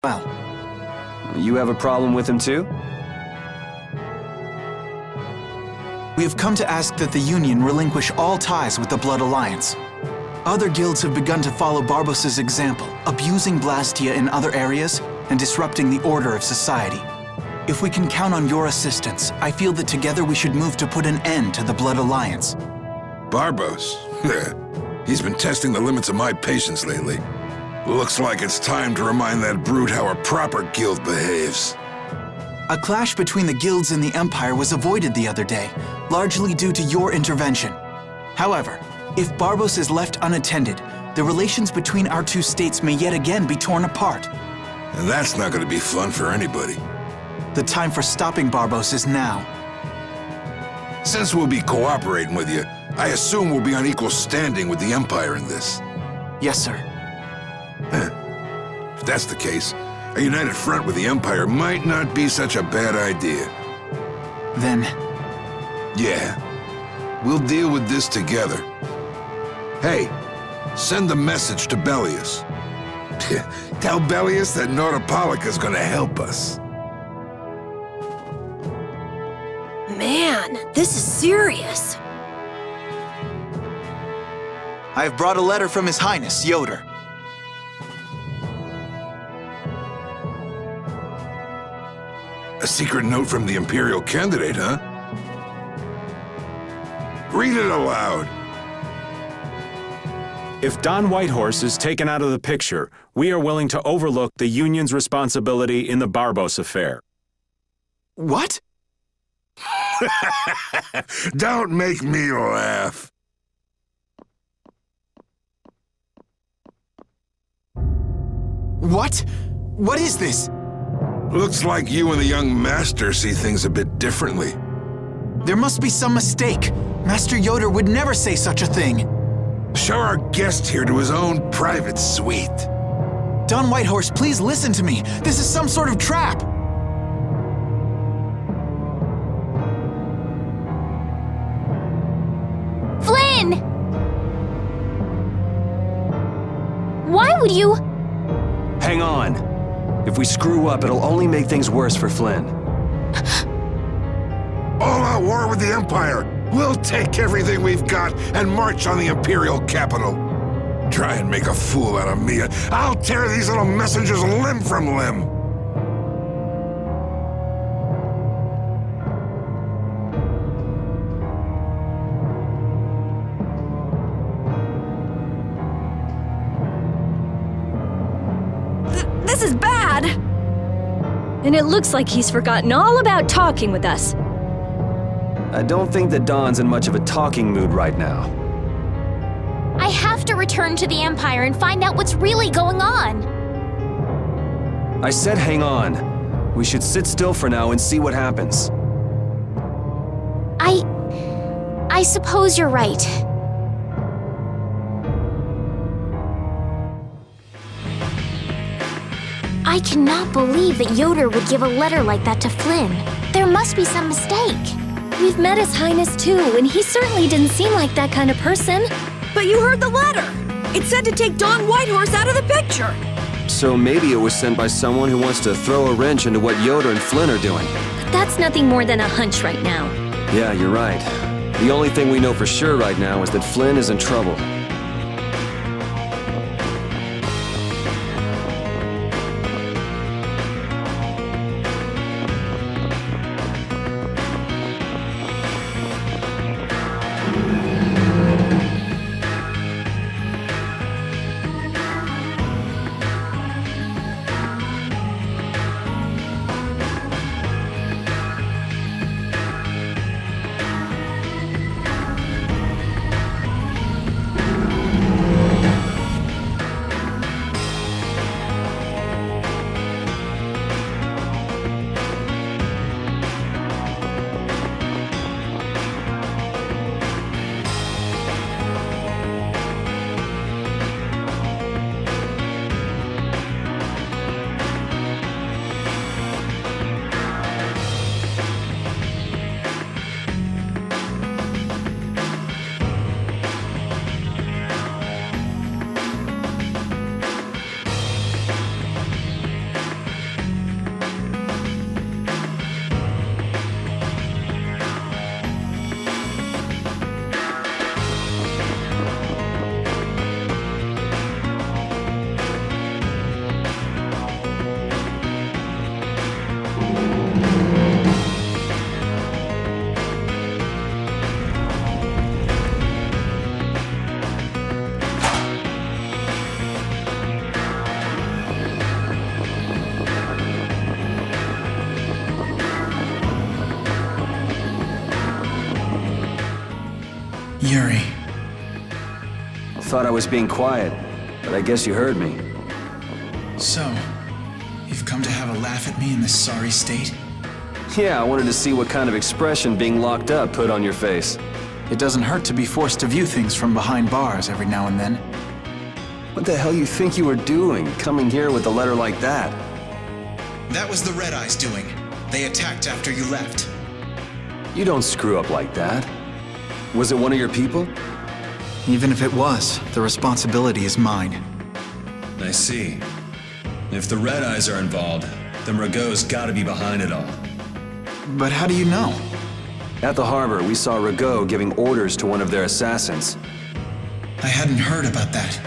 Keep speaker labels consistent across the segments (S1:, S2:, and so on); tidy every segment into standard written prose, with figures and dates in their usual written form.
S1: well.
S2: You have a problem with him too?
S1: We have come to ask that the Union relinquish all ties with the Blood Alliance. Other guilds have begun to follow Barbos's example, abusing Blastia in other areas and disrupting the order of society. If we can count on your assistance, I feel that together we should move to put an end to the Blood Alliance.
S3: Barbos? He's been testing the limits of my patience lately. Looks like it's time to remind that brute how a proper guild behaves.
S1: A clash between the guilds and the Empire was avoided the other day, largely due to your intervention. However, if Barbos is left unattended, the relations between our two states may yet again be torn apart.
S3: And that's not going to be fun for anybody.
S1: The time for stopping Barbos is now.
S3: Since we'll be cooperating with you, I assume we'll be on equal standing with the Empire in this.
S1: Yes, sir.
S3: If that's the case, a united front with the Empire might not be such a bad idea.
S1: Then...
S3: Yeah. We'll deal with this together. Hey, send the message to Bellius. Tell Bellius that Nordopolica's gonna help us.
S4: Man, this is serious.
S1: I have brought a letter from His Highness, Yoder.
S3: A secret note from the Imperial candidate, huh? Read it aloud.
S5: If Don Whitehorse is taken out of the picture, we are willing to overlook the Union's responsibility in the Barbos affair.
S1: What?
S3: Don't make me laugh.
S1: What? What is this?
S3: Looks like you and the young master see things a bit differently.
S1: There must be some mistake. Master Yoder would never say such a thing.
S3: Show our guest here to his own private suite.
S1: Don Whitehorse, please listen to me. This is some sort of trap.
S6: Flynn! Why would you...
S2: Hang on. If we screw up, it'll only make things worse for Flynn.
S3: All-out war with the Empire. We'll take everything we've got and march on the Imperial capital. Try and make a fool out of me, and I'll tear these little messengers limb from limb.
S4: This is bad! And it looks like he's forgotten all about talking with us.
S2: I don't think that Don's in much of a talking mood right now.
S6: I have to return to the Empire and find out what's really going on.
S2: I said hang on. We should sit still for now and see what happens.
S6: I suppose you're right. I cannot believe that Yoder would give a letter like that to Flynn. There must be some mistake.
S4: We've met His Highness too, and he certainly didn't seem like that kind of person. But you heard the letter! It said to take Don Whitehorse out of the picture!
S2: So maybe it was sent by someone who wants to throw a wrench into what Yoder and Flynn are doing.
S4: But that's nothing more than a hunch right now.
S2: Yeah, you're right. The only thing we know for sure right now is that Flynn is in trouble.
S1: Yuri.
S2: Thought I was being quiet, but I guess you heard me.
S1: So, you've come to have a laugh at me in this sorry state?
S2: Yeah, I wanted to see what kind of expression being locked up put on your face.
S1: It doesn't hurt to be forced to view things from behind bars every now and then.
S2: What the hell you think you were doing, coming here with a letter like that?
S1: That was the Red Eyes doing. They attacked after you left.
S2: You don't screw up like that. Was it one of your people?
S1: Even if it was, the responsibility is mine.
S7: I see. If the Red Eyes are involved, then Rago's gotta be behind it all.
S1: But how do you know?
S2: At the harbor, we saw Rago giving orders to one of their assassins.
S1: I hadn't heard about that.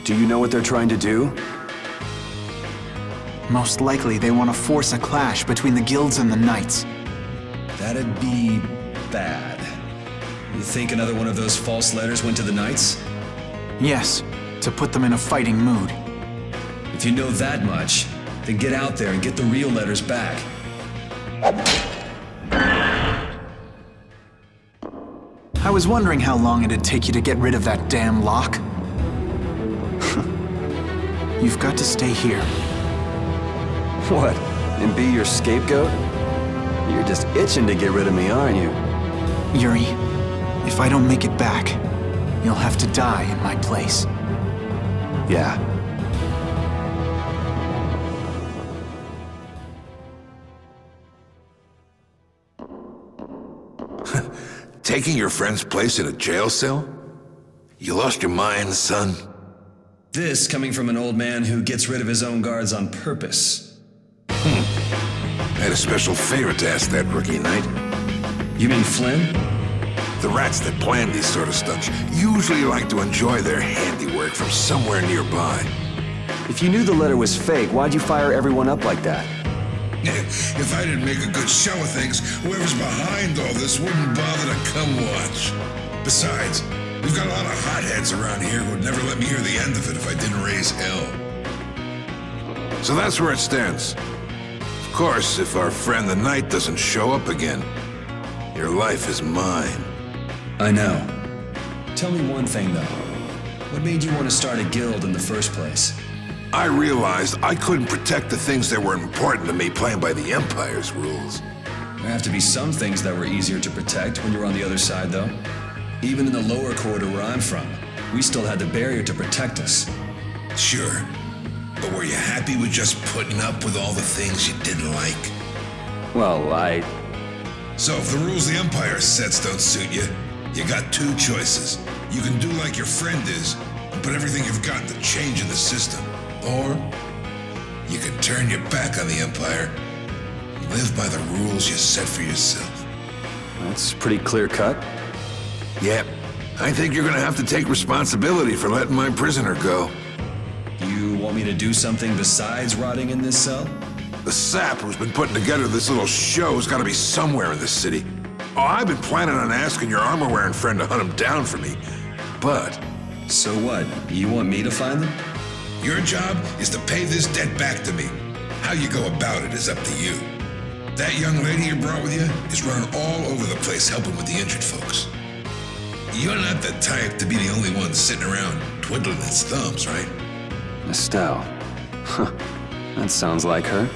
S2: Do you know what they're trying to do?
S1: Most likely they want to force a clash between the guilds and the knights.
S7: That'd be bad. You think another one of those false letters went to the Knights?
S1: Yes, to put them in a fighting mood.
S7: If you know that much, then get out there and get the real letters back.
S1: I was wondering how long it'd take you to get rid of that damn lock. You've got to stay here.
S2: What? And be your scapegoat? You're just itching to get rid of me, aren't you?
S1: Yuri, if I don't make it back, you'll have to die in my place.
S2: Yeah.
S3: Taking your friend's place in a jail cell? You lost your mind, son?
S7: This coming from an old man who gets rid of his own guards on purpose.
S3: I had a special favor to ask that rookie knight.
S7: You mean Flynn?
S3: The rats that plan these sort of stunts usually like to enjoy their handiwork from somewhere nearby.
S2: If you knew the letter was fake, why'd you fire everyone up like that?
S3: If I didn't make a good show of things, whoever's behind all this wouldn't bother to come watch. Besides, we've got a lot of hotheads around here who'd never let me hear the end of it if I didn't raise hell. So that's where it stands. Of course, if our friend the Knight doesn't show up again, your life is mine.
S7: I know. Tell me one thing, though. What made you want to start a guild in the first place?
S3: I realized I couldn't protect the things that were important to me playing by the Empire's rules.
S7: There have to be some things that were easier to protect when you're on the other side, though. Even in the lower quarter where I'm from, we still had the barrier to protect us.
S3: Sure. But were you happy with just putting up with all the things you didn't like?
S2: Well,
S3: So if the rules the Empire sets don't suit you, you got two choices. You can do like your friend is, and put everything you've got to change in the system. Or you can turn your back on the Empire and live by the rules you set for yourself.
S2: that's pretty clear-cut.
S3: Yep. I think you're gonna have to take responsibility for letting my prisoner go.
S7: You want me to do something besides rotting in this cell?
S3: The sap who's been putting together this little show's gotta be somewhere in this city. Oh, I've been planning on asking your armor-wearing friend to hunt him down for me. But
S7: So what? You want me to find them?
S3: your job is to pay this debt back to me. How you go about it is up to you. That young lady you brought with you is running all over the place helping with the injured folks. You're not the type to be the only one sitting around twiddling its thumbs, right?
S2: Estelle. Huh. That sounds like her.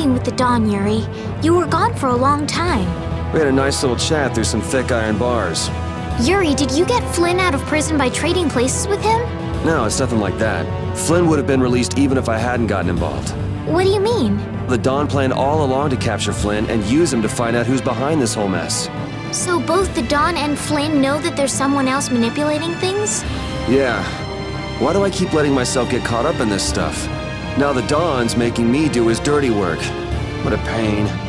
S6: talking with the Dawn, Yuri. You were gone for a long time.
S2: We had a nice little chat through some thick iron bars.
S6: Yuri, did you get Flynn out of prison by trading places with him?
S2: No, it's nothing like that. Flynn would have been released even if I hadn't gotten involved.
S6: What do you mean?
S2: The Dawn planned all along to capture Flynn and use him to find out who's behind this whole mess.
S6: So both the Dawn and Flynn know that there's someone else manipulating things?
S2: Yeah. Why do I keep letting myself get caught up in this stuff? Now the Dawn's making me do his dirty work. What a pain.